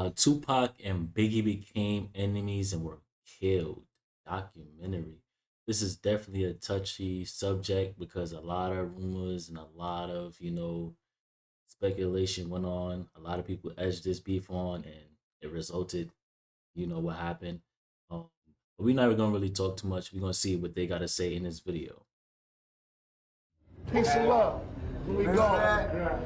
How Tupac and Biggie became enemies and were killed. Documentary. This is definitely a touchy subject because a lot of rumors and a lot of, speculation went on. A lot of people edged this beef on and it resulted, what happened. Um, but we're not gonna really talk too much. We're gonna see what they gotta say in this video. Peace and love. Here we go.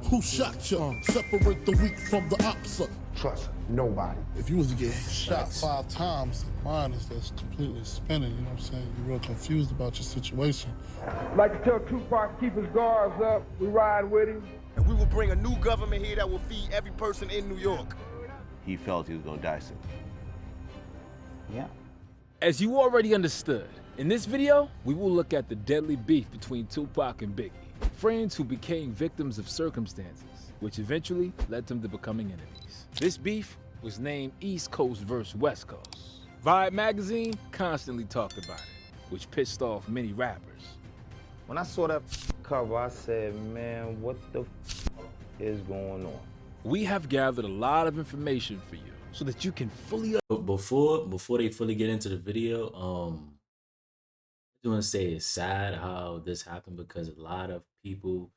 Who shot you? Separate the weak from the opposite. Trust nobody. If you was to get shot 5 times, mine is that's completely spinning, you know what I'm saying? You're real confused about your situation. I'd like to tell Tupac to keep his guards up. We ride with him. And we will bring a new government here that will feed every person in New York. He felt he was gonna die soon. Yeah. As you already understood, in this video, we will look at the deadly beef between Tupac and Biggie, friends who became victims of circumstances, which eventually led them to becoming enemies. This beef was named East Coast vs. West Coast. Vibe magazine constantly talked about it, which pissed off many rappers. When I saw that cover, I said, man, what the is going on? We have gathered a lot of information for you so that you can fully. But before they fully get into the video, I just want to say it's sad how this happened because a lot of people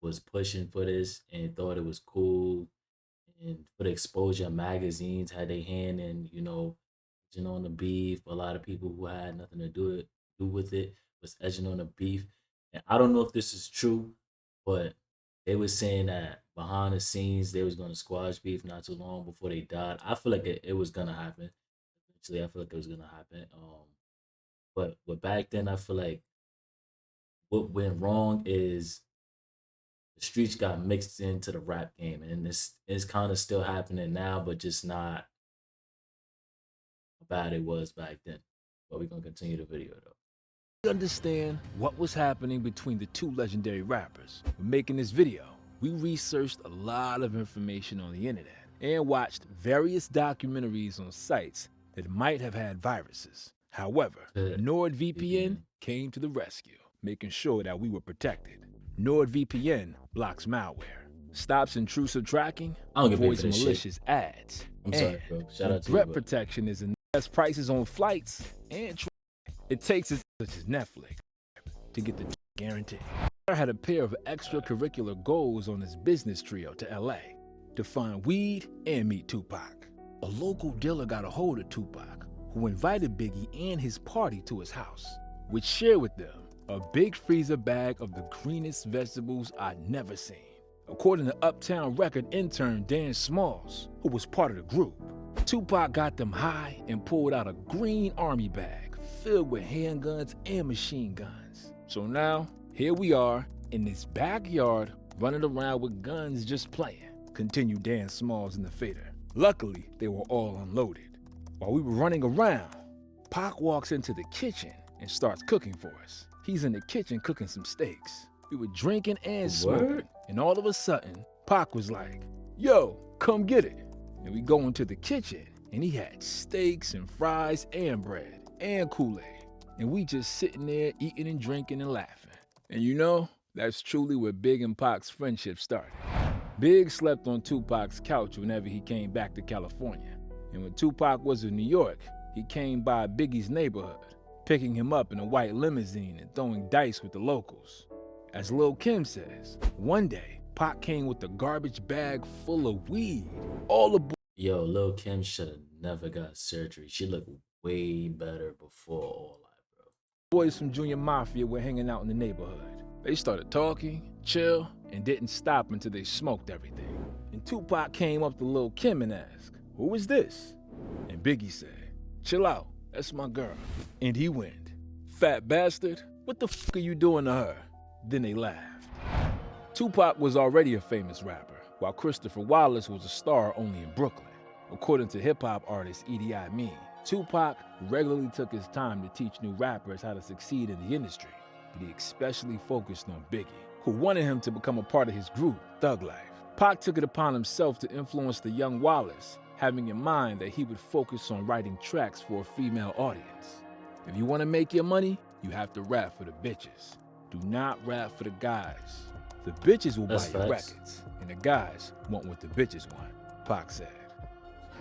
was pushing for this and thought it was cool, and for the exposure, magazines had their hand in, edging on the beef. A lot of people who had nothing to do with it was edging on the beef, and I don't know if this is true, but they were saying that behind the scenes they was gonna squash beef not too long before they died. I feel like it was gonna happen. Eventually, I feel like it was gonna happen. But back then, I feel like what went wrong is the streets got mixed into the rap game, and this is kind of still happening now, but just not how bad it was back then. But we're gonna continue the video though. To understand what was happening between the two legendary rappers, when making this video, we researched a lot of information on the internet and watched various documentaries on sites that might have had viruses. However, NordVPN came to the rescue, making sure that we were protected. NordVPN blocks malware, stops intrusive tracking, avoids malicious ads. I'm sorry, bro. Shout out to you, threat bro. protection is in best prices on flights and it takes us such as Netflix to get the guarantee. I had a pair of extracurricular goals on his business trio to LA to find weed and meet Tupac. A local dealer got a hold of Tupac, who invited Biggie and his party to his house, which shared with them a big freezer bag of the greenest vegetables I'd never seen. According to Uptown Record intern Dan Smalls, who was part of the group, Tupac got them high and pulled out a green army bag filled with handguns and machine guns. So now, here we are in this backyard running around with guns just playing, continued Dan Smalls in the fader. Luckily, they were all unloaded. While we were running around, Pac walks into the kitchen and starts cooking for us. He's in the kitchen cooking some steaks. We were drinking and smoking, and all of a sudden, Pac was like, yo, come get it. And we go into the kitchen, and he had steaks and fries and bread and Kool-Aid. And we just sitting there eating and drinking and laughing. And that's truly where Big and Pac's friendship started. Big slept on Tupac's couch whenever he came back to California. And when Tupac was in New York, he came by Biggie's neighborhood, picking him up in a white limousine and throwing dice with the locals. As Lil' Kim says, one day, Pac came with a garbage bag full of weed. All the Yo, Lil' Kim should have never got surgery. She looked way better before all that, bro. boys from Junior Mafia were hanging out in the neighborhood. They started talking, chill, and didn't stop until they smoked everything. And Tupac came up to Lil' Kim and asked, who is this? And Biggie said, chill out, that's my girl. And he went, fat bastard, what the fuck are you doing to her? Then they laughed. Tupac was already a famous rapper, while Christopher Wallace was a star only in Brooklyn. According to hip-hop artist Edi Amin, Tupac regularly took his time to teach new rappers how to succeed in the industry, but he especially focused on Biggie, who wanted him to become a part of his group, Thug Life. Pac took it upon himself to influence the young Wallace, having in mind that he would focus on writing tracks for a female audience. If you want to make your money, you have to rap for the bitches. Do not rap for the guys. The bitches will buy your records, and the guys want what the bitches want. Pac said.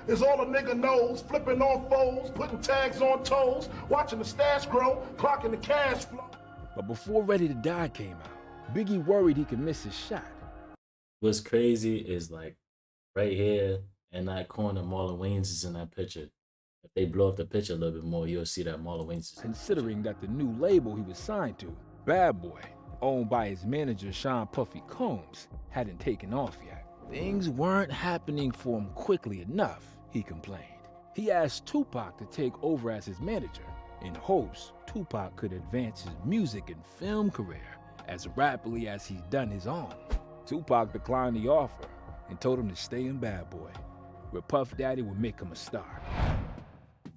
It's all a nigga knows, flipping on foes, putting tags on toes, watching the stash grow, clocking the cash flow. But before Ready to Die came out, Biggie worried he could miss his shot. What's crazy is like right here in that corner, Marlon Wayans is in that picture. If they blow up the picture a little bit more, you'll see that Marlon Wayans is in Considering that the new label he was signed to, Bad Boy, owned by his manager Sean Puffy Combs, hadn't taken off yet. Things weren't happening for him quickly enough, he complained. He asked Tupac to take over as his manager in hopes Tupac could advance his music and film career as rapidly as he's done his own. Tupac declined the offer and told him to stay in Bad Boy, where Puff Daddy would make him a star.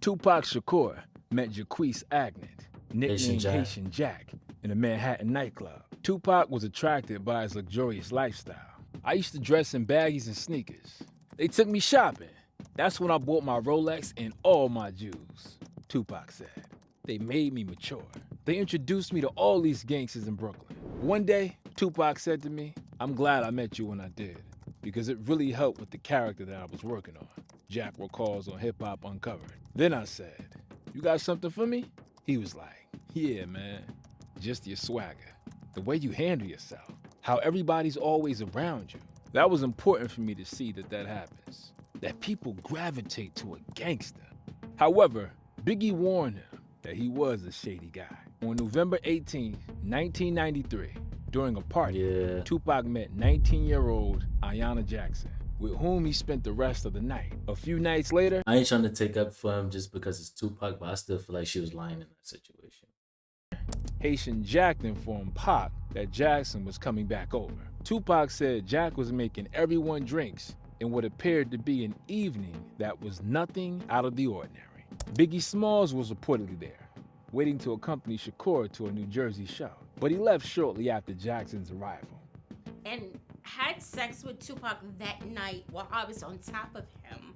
Tupac Shakur met Jaquise Agnet, nicknamed Haitian Jack, in a Manhattan nightclub. Tupac was attracted by his luxurious lifestyle. I used to dress in baggies and sneakers. They took me shopping. That's when I bought my Rolex and all my jewels, Tupac said. They made me mature. They introduced me to all these gangsters in Brooklyn. One day, Tupac said to me, "I'm glad I met you when I did, because it really helped with the character that I was working on," Jack recalls on Hip Hop Uncovered. Then I said, "You got something for me?" He was like, "Yeah, man, just your swagger, the way you handle yourself, how everybody's always around you." That was important for me to see that happens, that people gravitate to a gangster. However, Biggie warned him that he was a shady guy. On November 18, 1993, during a party, Tupac met 19-year-old Ayanna Jackson, with whom he spent the rest of the night. A few nights later, I ain't trying to take up for him just because it's Tupac, but I still feel like she was lying in that situation. Haitian Jack informed Pac that Jackson was coming back over. Tupac said Jack was making everyone drinks in what appeared to be an evening that was nothing out of the ordinary. Biggie Smalls was reportedly there, waiting to accompany Shakur to a New Jersey show, but he left shortly after Jackson's arrival. And had sex with Tupac that night while I was on top of him.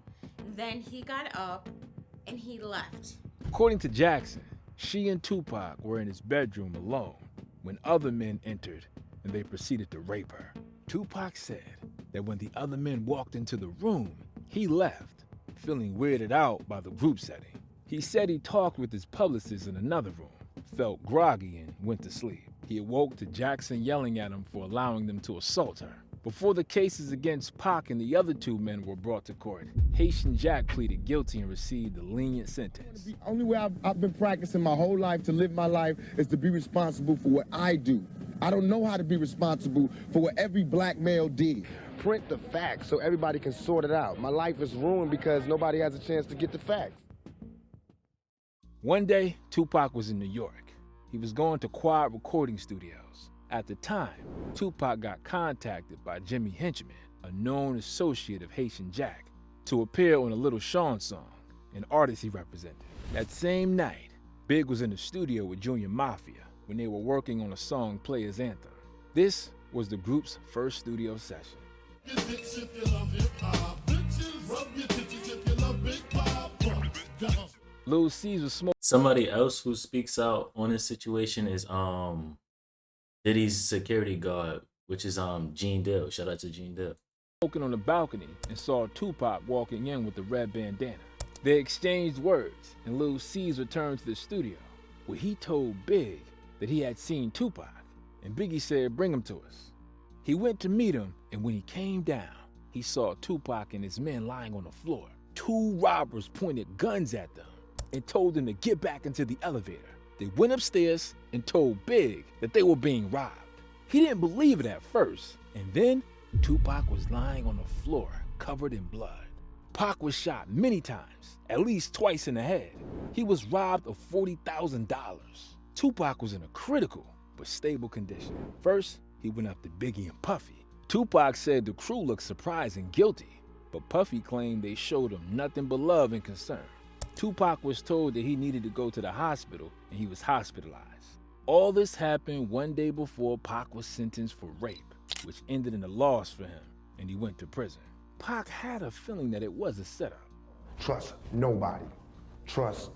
Then he got up and he left. According to Jackson, she and Tupac were in his bedroom alone when other men entered and they proceeded to rape her. Tupac said that when the other men walked into the room, he left, feeling weirded out by the group setting. He said he talked with his publicist in another room, felt groggy, and went to sleep. He awoke to Jackson yelling at him for allowing them to assault her. Before the cases against Pac and the other two men were brought to court, Haitian Jack pleaded guilty and received a lenient sentence. The only way I've been practicing my whole life to live my life is to be responsible for what I do. I don't know how to be responsible for what every black male did. Print the facts so everybody can sort it out. My life is ruined because nobody has a chance to get the facts. One day, Tupac was in New York. He was going to Quad Recording Studios. At the time, Tupac got contacted by Jimmy Henchman, a known associate of Haitian Jack, to appear on a Little Sean song, an artist he represented. That same night, Big was in the studio with Junior Mafia when they were working on a song Players Anthem. This was the group's first studio session. Lil C's smoking. Somebody else who speaks out on this situation is Diddy's security guard, which is Gene Dill. Shout out to Gene Dill. Smoking on the balcony and saw Tupac walking in with the red bandana. They exchanged words, and Lil C's returned to the studio, where he told Big that he had seen Tupac, and Biggie said, "Bring him to us." He went to meet him, and when he came down, he saw Tupac and his men lying on the floor. Two robbers pointed guns at them and told them to get back into the elevator. They went upstairs and told Big that they were being robbed. He didn't believe it at first, and then Tupac was lying on the floor, covered in blood. Pac was shot many times, at least twice in the head. He was robbed of $40,000. Tupac was in a critical but stable condition. First, he went up to Biggie and Puffy. Tupac said the crew looked surprised and guilty, but Puffy claimed they showed him nothing but love and concern. Tupac was told that he needed to go to the hospital, and he was hospitalized. All this happened one day before Pac was sentenced for rape, which ended in a loss for him, and he went to prison. Pac had a feeling that it was a setup. Trust nobody. Trust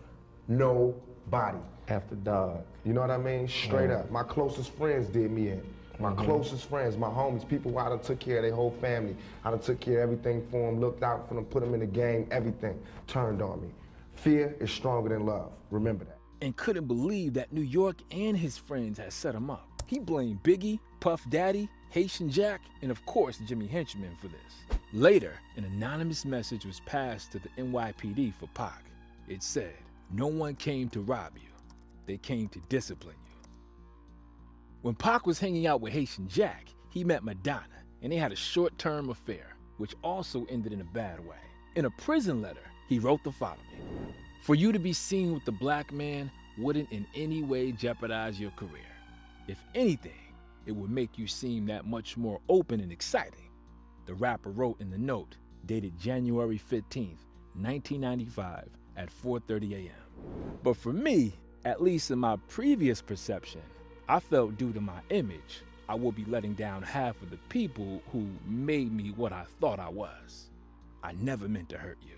nobody. After dog. You know what I mean? Straight up. My closest friends did me in. My closest friends, my homies, people who I done took care of their whole family. I done took care of everything for them, looked out for them, put them in the game, everything turned on me. Fear is stronger than love. Remember that. And couldn't believe that New York and his friends had set him up. He blamed Biggie, Puff Daddy, Haitian Jack, and of course Jimmy Henchman for this. Later, an anonymous message was passed to the NYPD for Pac. It said, "No one came to rob you. They came to discipline you." When Pac was hanging out with Haitian Jack, he met Madonna, and they had a short-term affair, which also ended in a bad way. In a prison letter, he wrote the following: "For you to be seen with the black man wouldn't in any way jeopardize your career. If anything, it would make you seem that much more open and exciting." The rapper wrote in the note, dated January 15th, 1995 at 4:30 a.m. But for me, at least in my previous perception, I felt due to my image, I would be letting down half of the people who made me what I thought I was. I never meant to hurt you.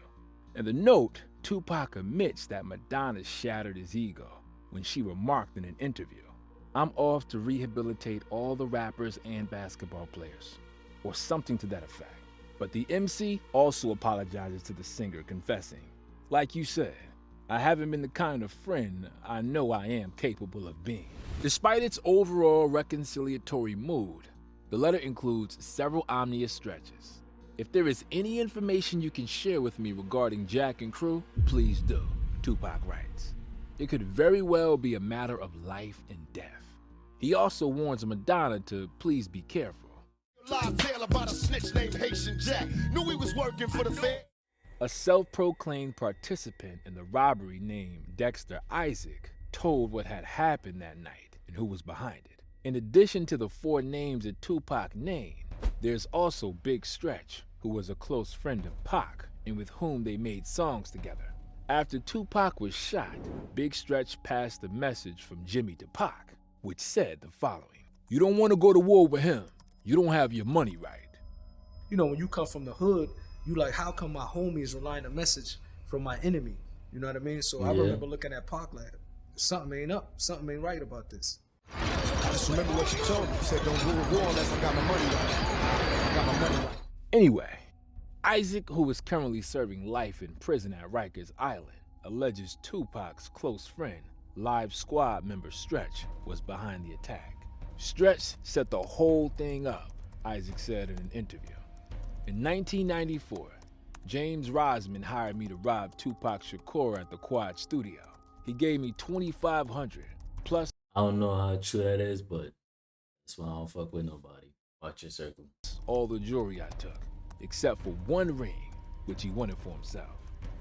In the note, Tupac admits that Madonna shattered his ego when she remarked in an interview, "I'm off to rehabilitate all the rappers and basketball players," or something to that effect. But the MC also apologizes to the singer, confessing, "Like you said, I haven't been the kind of friend I know I am capable of being." Despite its overall reconciliatory mood, the letter includes several ominous stretches. "If there is any information you can share with me regarding Jack and crew, please do," Tupac writes. It could very well be a matter of life and death. He also warns Madonna to please be careful. Live tale about a snitch named Haitian Jack. Knew he was working for the Fed. A self-proclaimed participant in the robbery named Dexter Isaac told what had happened that night and who was behind it. In addition to the four names that Tupac named, there's also Big Stretch, who was a close friend of Pac and with whom they made songs together. After Tupac was shot, Big Stretch passed a message from Jimmy to Pac, which said the following: "You don't want to go to war with him. You don't have your money right." You know, when you come from the hood, you like, how come my homie is relying a message from my enemy? You know what I mean? So I remember looking at Pac like, something ain't up, something ain't right about this. I just remember what you told me. You said don't go to war unless I got my money right. I got my money right. Anyway, Isaac, who is currently serving life in prison at Rikers Island, alleges Tupac's close friend, Live Squad member Stretch, was behind the attack. Stretch set the whole thing up, Isaac said in an interview. In 1994, James Rosman hired me to rob Tupac Shakur at the Quad Studio. He gave me $2,500 plus. I don't know how true that is, but that's why I don't fuck with nobody. Watch your circle. All the jewelry I took, except for one ring, which he wanted for himself.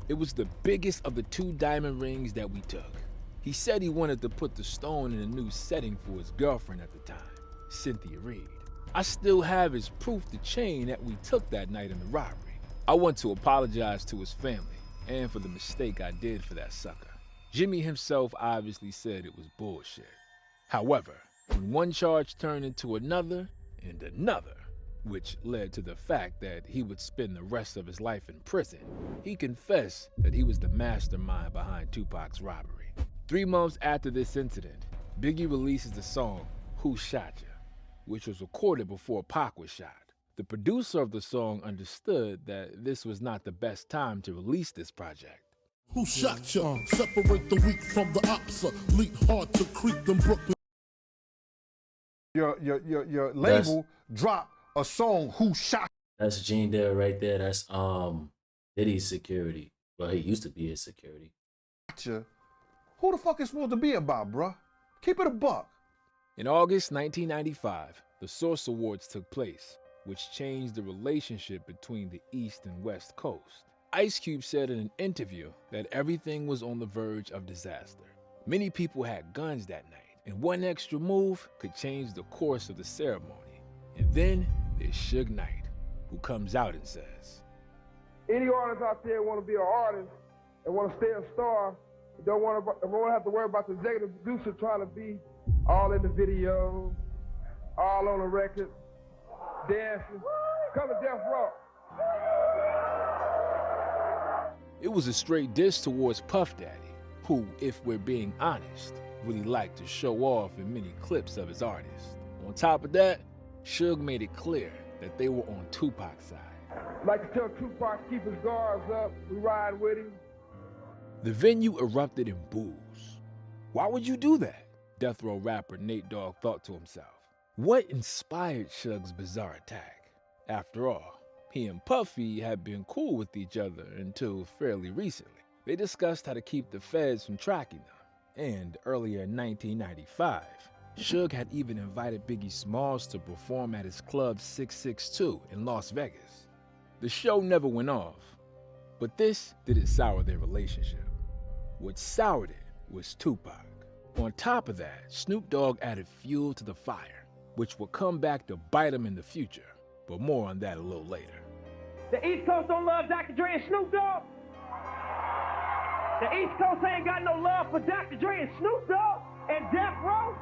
It was the biggest of the 2 diamond rings that we took. He said he wanted to put the stone in a new setting for his girlfriend at the time, Cynthia Reed. I still have his proof the chain that we took that night in the robbery. I want to apologize to his family and for the mistake I did for that sucker. Jimmy himself obviously said it was bullshit. However, when one charge turned into another and another, which led to the fact that he would spend the rest of his life in prison, he confessed that he was the mastermind behind Tupac's robbery. 3 months after this incident, Biggie releases the song "Who Shot Ya?", which was recorded before Pac was shot. The producer of the song understood that this was not the best time to release this project. Who shot ya? Separate the weak from the opsa. Leap hard to creep them Brooklyn. Your label dropped a song, "Who Shot." That's Gene Dale right there. That's Diddy's security. Well, he used to be his security. Who the fuck is supposed to be about, bruh? Keep it a buck. In August 1995, the Source Awards took place, which changed the relationship between the East and West Coast. Ice Cube said in an interview that everything was on the verge of disaster. Many people had guns that night, and one extra move could change the course of the ceremony. And then there's Suge Knight, who comes out and says, Any artist out there want to be an artist and want to stay a star, don't want to have to worry about the executive producer trying to be all in the video, all on the record, dancing. Come to Death Row. It was a straight diss towards Puff Daddy, who, if we're being honest, really liked to show off in many clips of his artists. On top of that, Suge made it clear that they were on Tupac's side. Like to tell Tupac to keep his guards up. We ride with him. The venue erupted in boos. Why would you do that? Death Row rapper Nate Dogg thought to himself. What inspired Suge's bizarre attack? After all, he and Puffy had been cool with each other until fairly recently. They discussed how to keep the feds from tracking them. And earlier in 1995, Suge had even invited Biggie Smalls to perform at his club 662 in Las Vegas. The show never went off, but this didn't sour their relationship. What soured it was Tupac. On top of that, Snoop Dogg added fuel to the fire, which would come back to bite him in the future, but more on that a little later. The East Coast don't love Dr. Dre and Snoop Dogg. The East Coast ain't got no love for Dr. Dre and Snoop Dogg and Death Row.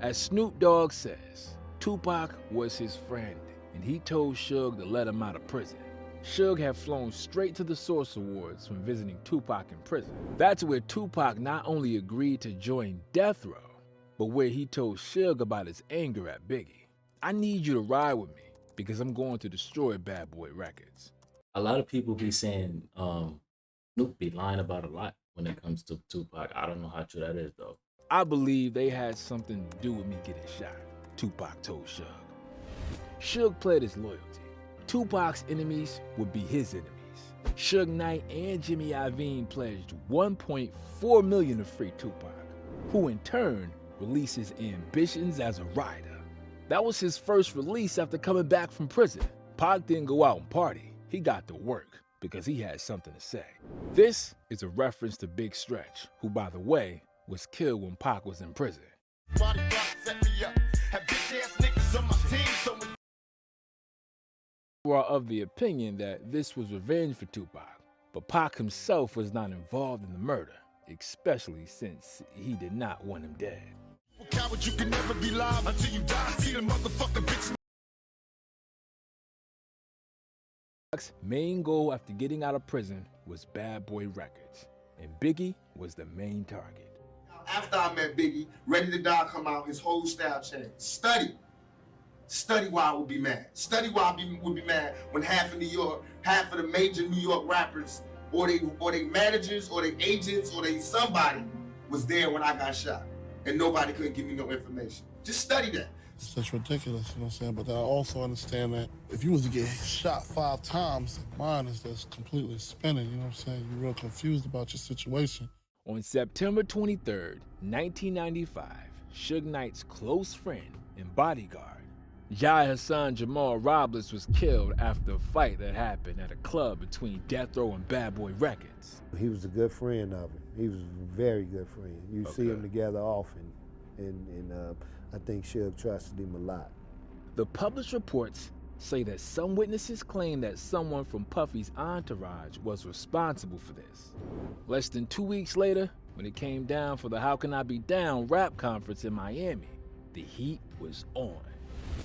As Snoop Dogg says, Tupac was his friend, and he told Suge to let him out of prison. Suge had flown straight to the Source Awards from visiting Tupac in prison. That's where Tupac not only agreed to join Death Row, but where he told Suge about his anger at Biggie. I need you to ride with me because I'm going to destroy Bad Boy Records. A lot of people be saying Snoop be lying about a lot when it comes to Tupac. I don't know how true that is, though. I believe they had something to do with me getting shot, Tupac told Suge. Suge played his loyalty. Tupac's enemies would be his enemies. Suge Knight and Jimmy Iovine pledged $1.4 million to free Tupac, who in turn released his Ambitions as a rider. That was his first release after coming back from prison. Pac didn't go out and party. He got to work because he had something to say. This is a reference to Big Stretch, who, by the way, was killed when Pac was in prison. People are of the opinion that this was revenge for Tupac, but Pac himself was not involved in the murder, especially since he did not want him dead. You can never be live until you die. See the motherfucking bitch. Pac's main goal after getting out of prison was Bad Boy Records, and Biggie was the main target. After I met Biggie, Ready to Die come out, his whole style changed. Study why I would be mad. Study why I would be mad when half of the major New York rappers, or they managers, or they agents, or they somebody was there when I got shot. And nobody couldn't give me no information. Just study that. It's just ridiculous, you know what I'm saying? But I also understand that if you was to get shot 5 times, mine is just completely spinning, you know what I'm saying? You're real confused about your situation. On September 23rd, 1995, Suge Knight's close friend and bodyguard, Jai Hassan Jamal Robles, was killed after a fight that happened at a club between Death Row and Bad Boy Records. He was a good friend of him. He was a very good friend. You see them together often, and I think Suge trusted him a lot. The published reports say that some witnesses claim that someone from Puffy's entourage was responsible for this. Less than 2 weeks later, when it came down for the How Can I Be Down rap conference in Miami, the heat was on.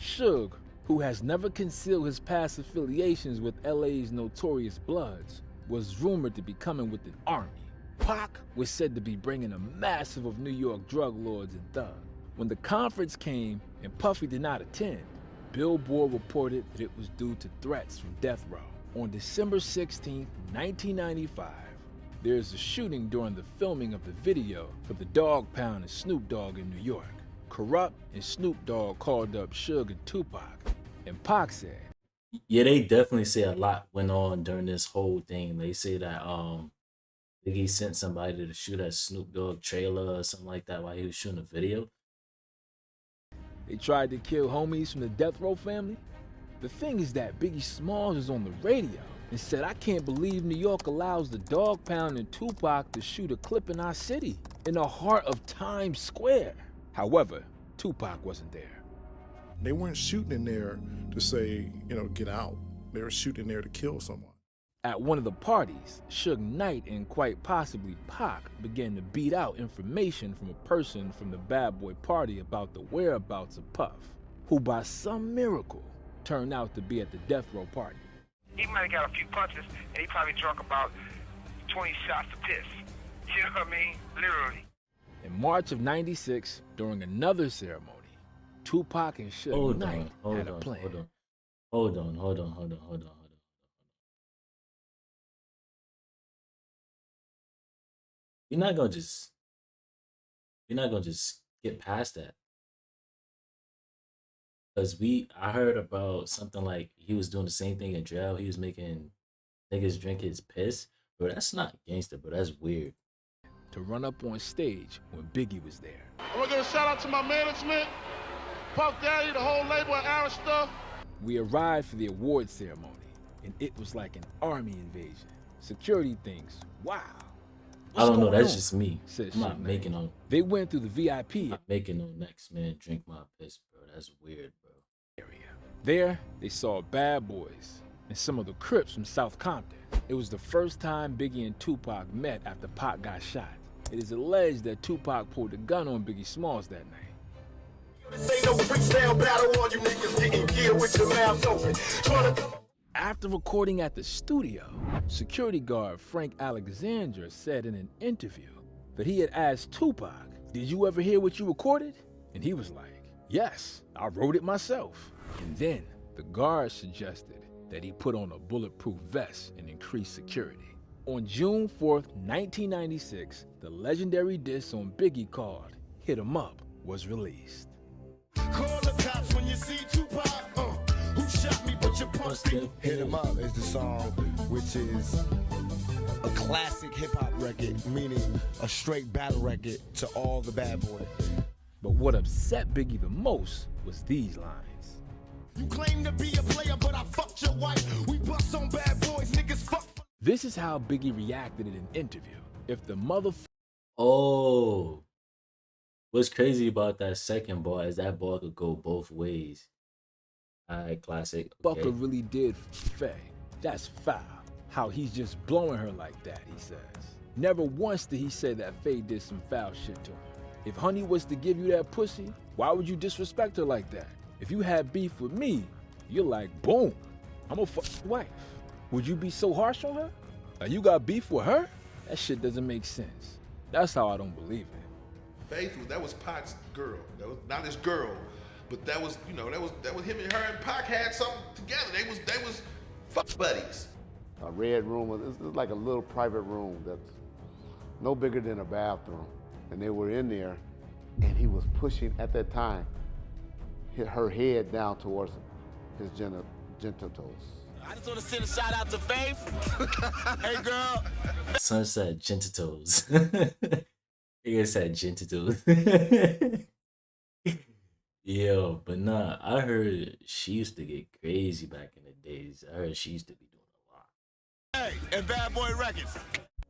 Suge, who has never concealed his past affiliations with LA's Notorious Bloods, was rumored to be coming with an army. Pac was said to be bringing a massive of New York drug lords and thugs. When the conference came and Puffy did not attend, Billboard reported that it was due to threats from Death Row. On December 16, 1995, there is a shooting during the filming of the video for the Dogg Pound and Snoop Dogg in New York. Corrupt and Snoop Dogg called up Suge and Tupac, and Pac said, yeah, they definitely say a lot went on during this whole thing. They say that Biggie sent somebody to shoot at Snoop Dogg trailer or something like that while he was shooting a video. They tried to kill homies from the Death Row family. The thing is that Biggie Smalls was on the radio and said, I can't believe New York allows the Dogg Pound and Tupac to shoot a clip in our city, in the heart of Times Square. However, Tupac wasn't there. They weren't shooting in there to say, get out. They were shooting there to kill someone. At one of the parties, Suge Knight and quite possibly Pac began to beat out information from a person from the Bad Boy party about the whereabouts of Puff, who by some miracle turned out to be at the Death Row party. He might have got a few punches, and he probably drunk about 20 shots of piss. You know what I mean? Literally. In March of '96, during another ceremony, Tupac and Suge Hold Knight on, had a plan. hold on. You're not gonna just get past that. Cause I heard about something like he was doing the same thing in jail. He was making niggas drink his piss. Bro, that's not gangster, bro. That's weird. To run up on stage when Biggie was there. I want to give a shout out to my management, Puff Daddy, the whole label, and Aaron stuff. We arrived for the award ceremony, and it was like an army invasion. Security thinks, wow. I don't know. That's on? just me. I'm not making no. They went through the VIP. I'm not making no next man drink my piss, bro. That's weird, bro. Area. There, they saw Bad Boys and some of the Crips from South Compton. It was the first time Biggie and Tupac met after Pac got shot. It is alleged that Tupac pulled a gun on Biggie Smalls that night. After recording at the studio, security guard Frank Alexander said in an interview that he had asked Tupac, "Did you ever hear what you recorded?" And he was like, "Yes, I wrote it myself." And then the guard suggested that he put on a bulletproof vest and increase security. On June 4th, 1996, the legendary diss on Biggie called Hit 'Em Up was released. Call the cops when you see Tupac. Who shot me but you punched him? Hit 'Em Up is the song, which is a classic hip-hop record, meaning a straight battle record to all the bad boys. But what upset Biggie the most was these lines. You claim to be a player, but I fucked your wife. We bust on bad boys, niggas fuck. This is how Biggie reacted in an interview. If the Oh. What's crazy about that second ball is that ball could go both ways. Alright, classic. Okay. Fucker really did Faye. That's foul. How he's just blowing her like that, he says. Never once did he say that Faye did some foul shit to him. If Honey was to give you that pussy, why would you disrespect her like that? If you had beef with me, you're like, boom, I'm a fucking wife. Would you be so harsh on her? Like you got beef with her? That shit doesn't make sense. That's how I don't believe it. Faith, that was Pac's girl. That was not his girl, but that was, you know, that was him and her and Pac had something together. They was fuck buddies. A red room, it's like a little private room that's no bigger than a bathroom. And they were in there, and he was pushing at that time, hit her head down towards his genitals. I just want to send a shout out to Faith. Hey girl. Sunset genitals. He said genitals. Yo, but nah, I heard she used to get crazy back in the days. I heard she used to be doing a lot. Hey, and Bad Boy Records.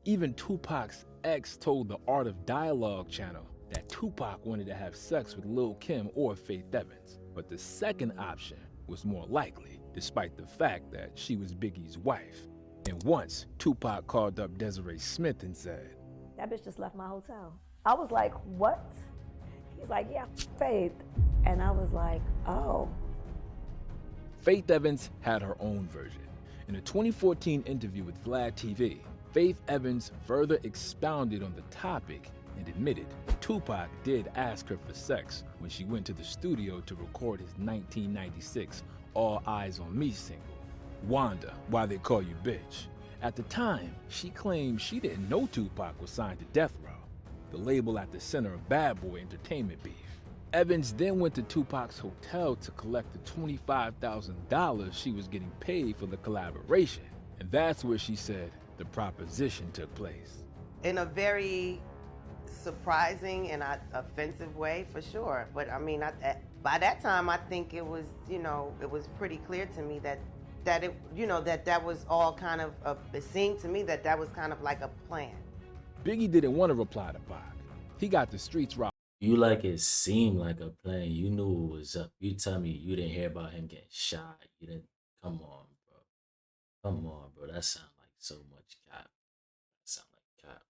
Even Tupac's ex told the Art of Dialogue channel that Tupac wanted to have sex with Lil' Kim or Faith Evans, but the second option was more likely, despite the fact that she was Biggie's wife. And once, Tupac called up Desiree Smith and said, "That bitch just left my hotel." I was like, "What?" He's like, "Yeah, Faith." And I was like, "Oh." Faith Evans had her own version. In a 2014 interview with Vlad TV, Faith Evans further expounded on the topic and admitted Tupac did ask her for sex when she went to the studio to record his 1996 All Eyes on Me single, Wanda, Why They Call You Bitch. At the time, she claimed she didn't know Tupac was signed to Death Row, the label at the center of Bad Boy Entertainment beef. Evans then went to Tupac's hotel to collect the $25,000 she was getting paid for the collaboration. And that's where she said the proposition took place. In a very surprising and offensive way, for sure. But I mean, by that time, I think it was, you know, it was pretty clear to me that it, you know, that was all kind of, it seemed to me that was kind of like a plan. Biggie didn't want to reply to Pac. He got the streets rocked. You like it seemed like a plan. You knew it was up. You tell me you didn't hear about him getting shot. You didn't. Come on, bro. Come on, bro. That sounds like so much cap. That sound like cap.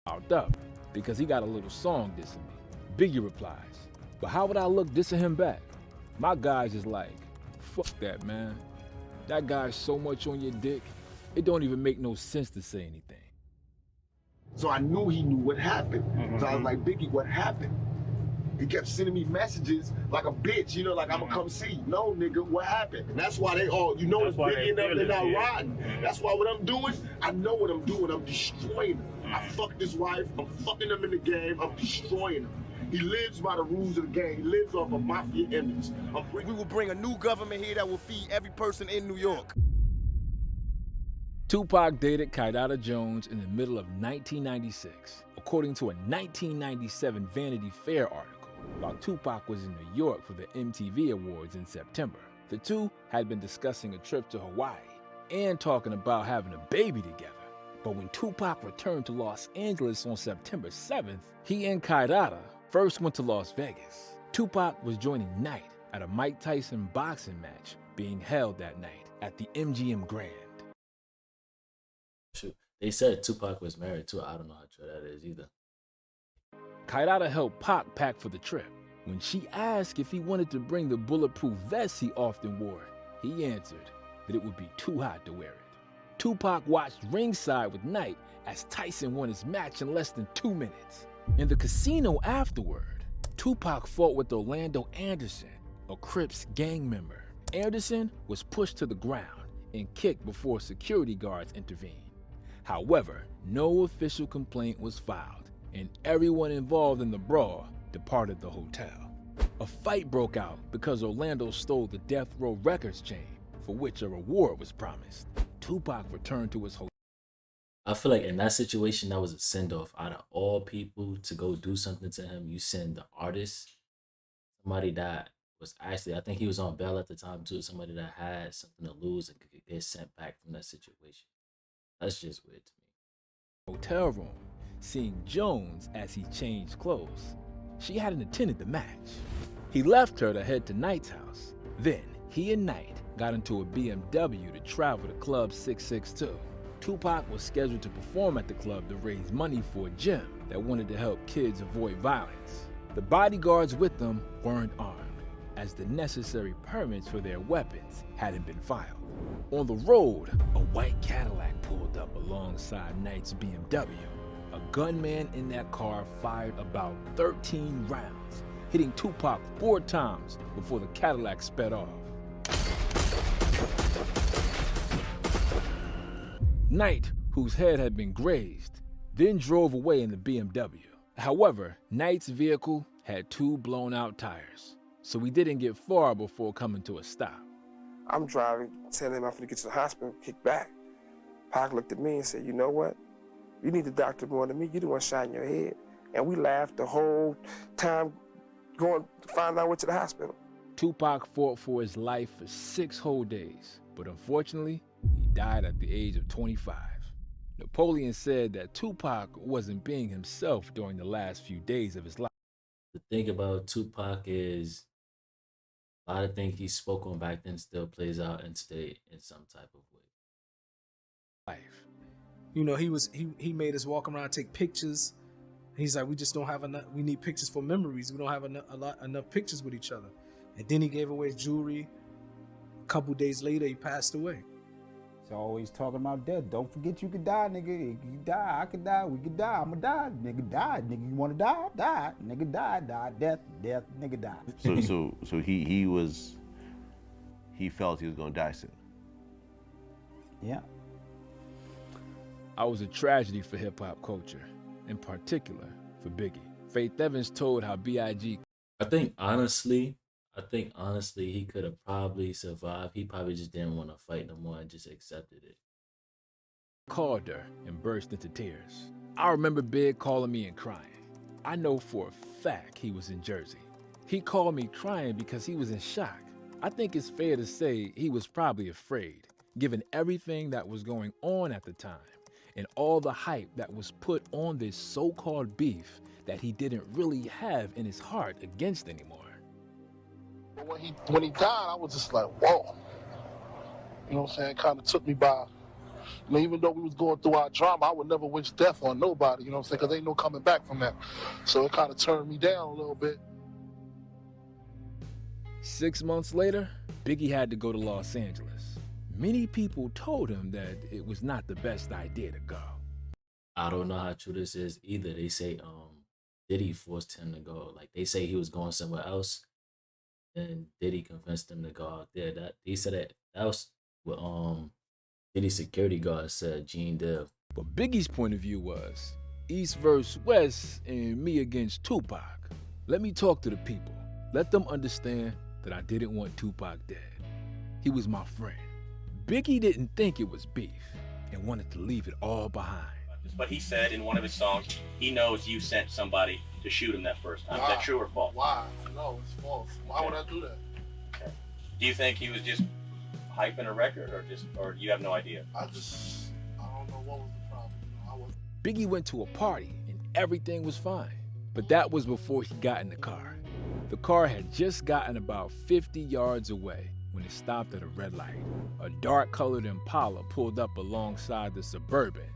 Out up because he got a little song dissing me. Biggie replies, "But how would I look dissing him back? My guy's just like, fuck that, man. That guy's so much on your dick, it don't even make no sense to say anything." So I knew he knew what happened. So I was like, Biggie, what happened? He kept sending me messages like a bitch, you know, like I'm gonna come see. No, nigga, what happened? And that's why they all, you know, it's Biggie and them, they're not riding. That's why what I'm doing, I know what I'm doing. I'm destroying him. I fucked his wife. I'm fucking him in the game. I'm destroying him. He lives by the rules of the game. He lives off a mafia image. We will bring a new government here that will feed every person in New York. Tupac dated Kydada Jones in the middle of 1996, according to a 1997 Vanity Fair article, while Tupac was in New York for the MTV Awards in September. The two had been discussing a trip to Hawaii and talking about having a baby together. But when Tupac returned to Los Angeles on September 7th, he and Kydada first went to Las Vegas. Tupac was joining Knight at a Mike Tyson boxing match being held that night at the MGM Grand. Shoot. They said Tupac was married too. I don't know how true that is either. Kydada helped Pac pack for the trip. When she asked if he wanted to bring the bulletproof vest he often wore, he answered that it would be too hot to wear it. Tupac watched ringside with Knight as Tyson won his match in less than 2 minutes. In the casino afterward, Tupac fought with Orlando Anderson, a Crips gang member. Anderson was pushed to the ground and kicked before security guards intervened. However, no official complaint was filed, and everyone involved in the brawl departed the hotel. A fight broke out because Orlando stole the Death Row Records chain, for which a reward was promised. Tupac returned to his hotel. I feel like in that situation, that was a send-off. Out of all people to go do something to him, you send the artist, somebody that was actually, I think he was on bail at the time too, somebody that had something to lose and could get sent back from that situation. That's just weird to me. Hotel room, seeing Jones as he changed clothes. She hadn't attended the match. He left her to head to Knight's house. Then, he and Knight got into a BMW to travel to Club 662. Tupac was scheduled to perform at the club to raise money for a gym that wanted to help kids avoid violence. The bodyguards with them weren't armed, as the necessary permits for their weapons hadn't been filed. On the road, a white Cadillac pulled up alongside Knight's BMW. A gunman in that car fired about 13 rounds, hitting Tupac 4 times before the Cadillac sped off. Knight, whose head had been grazed, then drove away in the BMW. However, Knight's vehicle had 2 blown-out tires, so he didn't get far before coming to a stop. I'm driving, telling him I'm gonna get to the hospital, kick back. Pac looked at me and said, you know what? You need the doctor more than me. You the one shot in your head. And we laughed the whole time going to find our way to the hospital. Tupac fought for his life for 6 whole days, but unfortunately, he died at the age of 25. Napoleon said that Tupac wasn't being himself during the last few days of his life. The thing about Tupac is a lot of things he spoke on back then still plays out in today in some type of way. You know, he made us walk around, take pictures. He's like, we just don't have enough. We need pictures for memories. We don't have enough pictures with each other. And then he gave away his jewelry. A couple days later, he passed away. He's always talking about death. Don't forget you could die, nigga. You die, I could die, we could die. I'ma die, nigga. Die, nigga. You wanna die? Die, nigga. Die, die. Death, death, nigga. Die. So he felt he was gonna die soon. Yeah. I was a tragedy for hip-hop culture, in particular for Biggie. Faith Evans told how B.I.G. I think honestly, he could have probably survived. He probably just didn't want to fight no more and just accepted it. Called her and burst into tears. I remember Big calling me and crying. I know for a fact he was in Jersey. He called me crying because he was in shock. I think it's fair to say he was probably afraid, given everything that was going on at the time and all the hype that was put on this so-called beef that he didn't really have in his heart against anymore. But when he died, I was just like, whoa. You know what I'm saying? It kind of took me by. I mean, even though we was going through our drama, I would never wish death on nobody, you know what I'm saying? Because ain't no coming back from that. So it kind of turned me down a little bit. 6 months later, Biggie had to go to Los Angeles. Many people told him that it was not the best idea to go. I don't know how true this is either. They say Diddy forced him to go. Like they say he was going somewhere else, and Diddy convinced him to go out there. That he said that was what Diddy security guard said. Gene did. But Biggie's point of view was East versus West and me against Tupac. Let me talk to the people. Let them understand that I didn't want Tupac dead. He was my friend. Biggie didn't think it was beef and wanted to leave it all behind. But he said in one of his songs, he knows you sent somebody to shoot him that first time. Is that true or false? Why? No, it's false. Why would I do that? Okay. Do you think he was just hyping a record, or you have no idea? I don't know what was the problem. Biggie went to a party and everything was fine. But that was before he got in the car. The car had just gotten about 50 yards away when it stopped at a red light. A dark-colored Impala pulled up alongside the Suburban,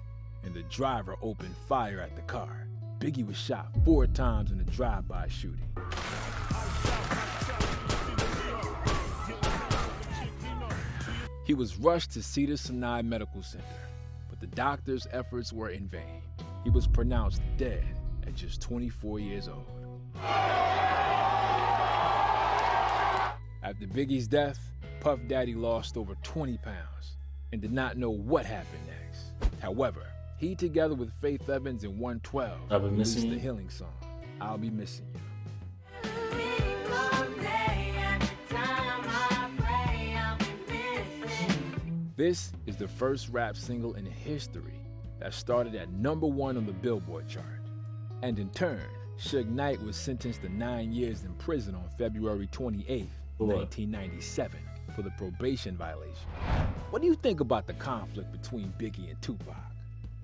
and the driver opened fire at the car. Biggie was shot 4 times in a drive-by shooting. He was rushed to Cedars-Sinai Medical Center, but the doctor's efforts were in vain. He was pronounced dead at just 24 years old. After Biggie's death, Puff Daddy lost over 20 pounds and did not know what happened next. However, he, together with Faith Evans and 112, released the healing song, I'll Be Missing You. This is the first rap single in history that started at #1 on the Billboard chart. And in turn, Suge Knight was sentenced to 9 years in prison on February 28, 1997 for the probation violation. What do you think about the conflict between Biggie and Tupac?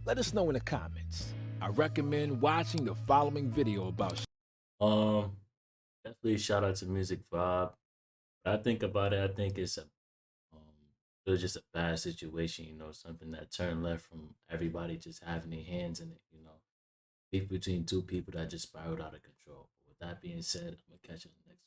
Let us know in the comments. I recommend watching the following video about Definitely shout out to Music Vibe. When I think about it, I think it was just a bad situation, something that turned left from everybody just having their hands in it, beef between two people that just spiraled out of control. But with that being said, I'm gonna catch you next.